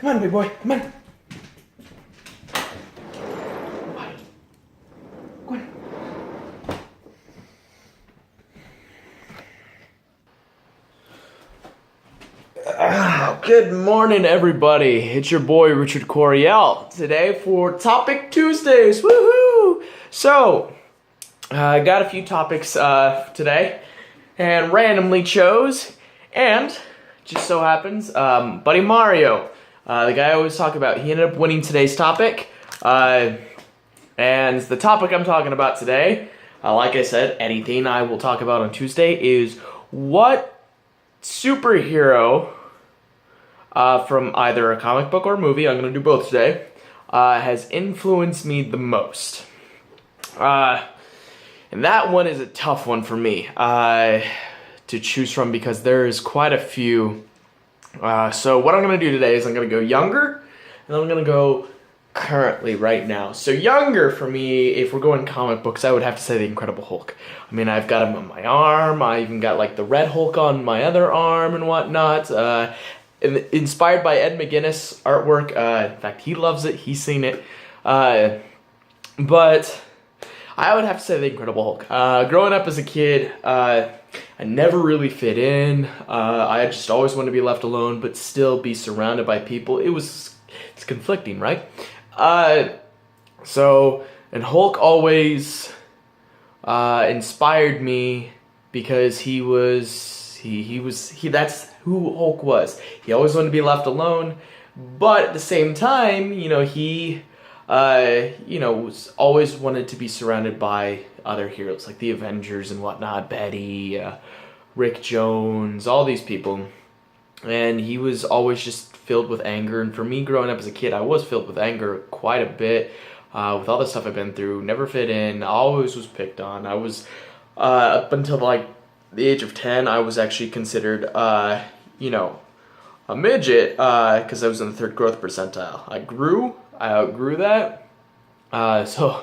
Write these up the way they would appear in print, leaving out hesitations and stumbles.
Come on, big boy. Come on. Go on. Good morning, everybody. It's your boy, Richard Coriel, today for Topic Tuesdays. Woohoo! So, I got a few topics today, and randomly chose, and just so happens, Buddy Mario, the guy I always talk about, he ended up winning today's topic, and the topic I'm talking about today, like I said, anything I will talk about on Tuesday, is what superhero from either a comic book or a movie, I'm going to do both today, has influenced me the most. And that one is a tough one for me to choose from because there is quite a few. So what I'm going to do today is I'm going to go younger, and I'm going to go currently right now. So younger for me, if we're going comic books, I would have to say the Incredible Hulk. I mean, I've got him on my arm. I even got like the Red Hulk on my other arm and whatnot. Inspired by Ed McGuinness artwork. In fact, he loves it. He's seen it. But I would have to say the Incredible Hulk. Growing up as a kid, I never really fit in. I just always wanted to be left alone, but still be surrounded by people. It's conflicting, right? And Hulk always inspired me because that's who Hulk was. He always wanted to be left alone, but at the same time, he was always wanted to be surrounded by other heroes like the Avengers and whatnot, Betty, Rick Jones, all these people. And he was always just filled with anger. And for me, growing up as a kid, I was filled with anger quite a bit with all the stuff I've been through. Never fit in. Always was picked on. I was up until like the age of 10. I was actually considered, a midget because I was in the 3rd growth percentile. I outgrew that. So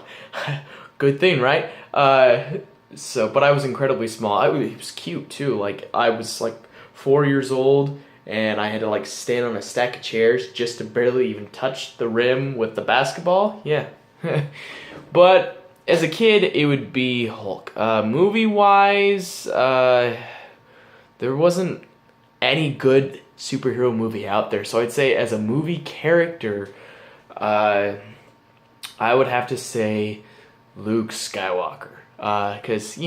good thing, right? But I was incredibly small. He was cute too. Like I was like 4 years old, and I had to like stand on a stack of chairs just to barely even touch the rim with the basketball. Yeah. But as a kid, it would be Hulk. Movie-wise, there wasn't any good superhero movie out there. So I'd say as a movie character, I would have to say Luke Skywalker. Because,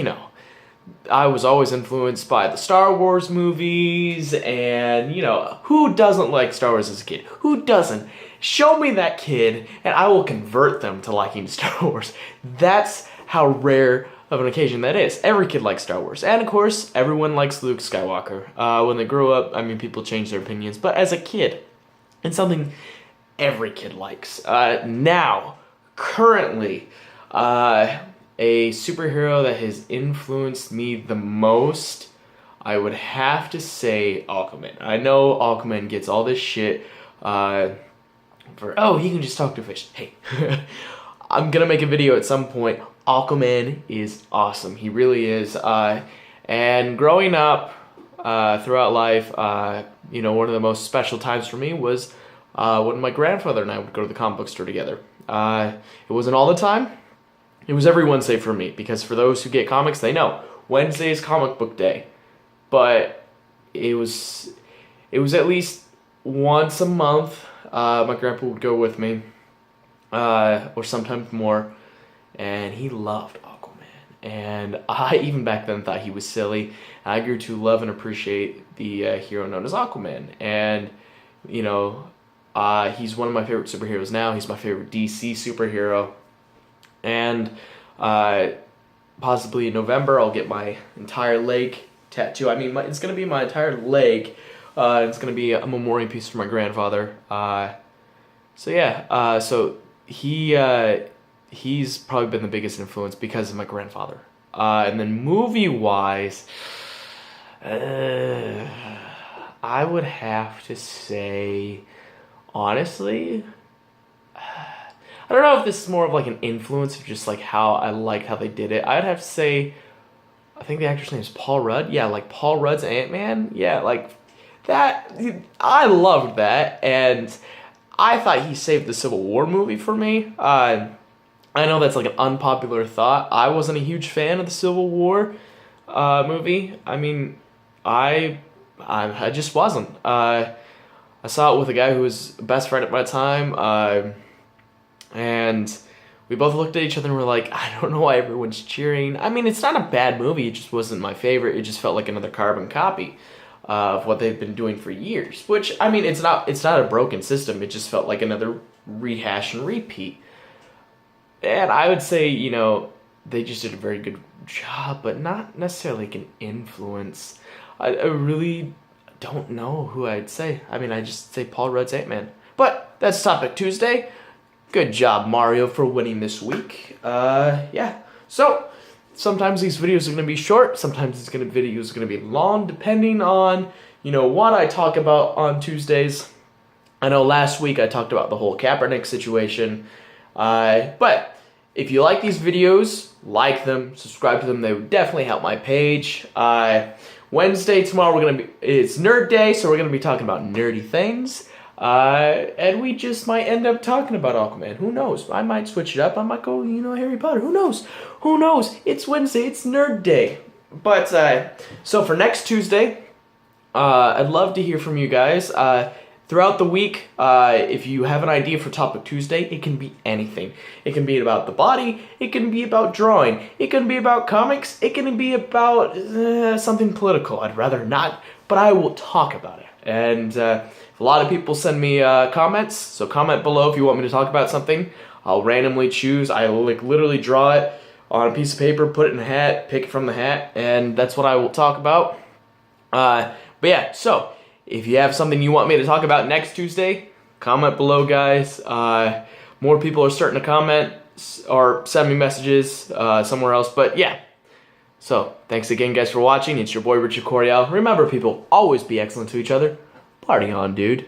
I was always influenced by the Star Wars movies, and, who doesn't like Star Wars as a kid? Who doesn't? Show me that kid, and I will convert them to liking Star Wars. That's how rare of an occasion that is. Every kid likes Star Wars. And, of course, everyone likes Luke Skywalker. When they grow up, people change their opinions. But as a kid, it's something every kid likes. Now, currently, a superhero that has influenced me the most, I would have to say Aquaman. I know Aquaman gets all this shit he can just talk to a fish. Hey, I'm gonna make a video at some point. Aquaman is awesome. He really is. And growing up throughout life, one of the most special times for me was when my grandfather and I would go to the comic book store together. It wasn't all the time. It was every Wednesday for me, because for those who get comics, they know Wednesday is comic book day. But it was at least once a month. My grandpa would go with me, or sometimes more, and he loved Aquaman. And I, even back then, thought he was silly. I grew to love and appreciate the hero known as Aquaman. And, he's one of my favorite superheroes now. He's my favorite DC superhero. And possibly in November, I'll get my entire leg tattoo. It's going to be my entire leg. It's going to be a memorial piece for my grandfather. So he's probably been the biggest influence because of my grandfather. And then movie-wise, I would have to say, honestly, I don't know if this is more of like an influence of just like how I liked how they did it. I'd have to say, I think the actor's name is Paul Rudd. Yeah, like Paul Rudd's Ant-Man. Yeah, like that. I loved that. And I thought he saved the Civil War movie for me. I know that's like an unpopular thought. I wasn't a huge fan of the Civil War movie. I mean, I just wasn't. I saw it with a guy who was best friend at my time, and we both looked at each other and were like, I don't know why everyone's cheering. I mean, it's not a bad movie. It just wasn't my favorite. It just felt like another carbon copy of what they've been doing for years. Which, I mean, it's not a broken system. It just felt like another rehash and repeat. And I would say, you know, they just did a very good job, but not necessarily like an influence. I really don't know who I'd say. I mean, I just say Paul Rudd's Ant-Man. But that's Topic Tuesday. Good job, Mario, for winning this week. Yeah. So, sometimes these videos are going to be short. Sometimes videos are going to be long, depending on, you know, what I talk about on Tuesdays. I know last week I talked about the whole Kaepernick situation. But if you like these videos, like them, subscribe to them. They would definitely help my page. Wednesday, tomorrow, it's Nerd Day, so we're going to be talking about nerdy things. And we just might end up talking about Aquaman. Who knows? I might switch it up. I might go, you know, Harry Potter. Who knows? Who knows? It's Wednesday. It's Nerd Day. But, so for next Tuesday, I'd love to hear from you guys. Throughout the week, if you have an idea for Topic Tuesday, it can be anything. It can be about the body, it can be about drawing, it can be about comics, it can be about something political. I'd rather not, but I will talk about it. And a lot of people send me comments, so comment below if you want me to talk about something. I'll randomly choose. I will literally draw it on a piece of paper, put it in a hat, pick it from the hat, and that's what I will talk about. But yeah, so if you have something you want me to talk about next Tuesday, comment below, guys. More people are starting to comment or send me messages somewhere else. But yeah. So, thanks again, guys, for watching. It's your boy, Richard Coriel. Remember, people, always be excellent to each other. Party on, dude.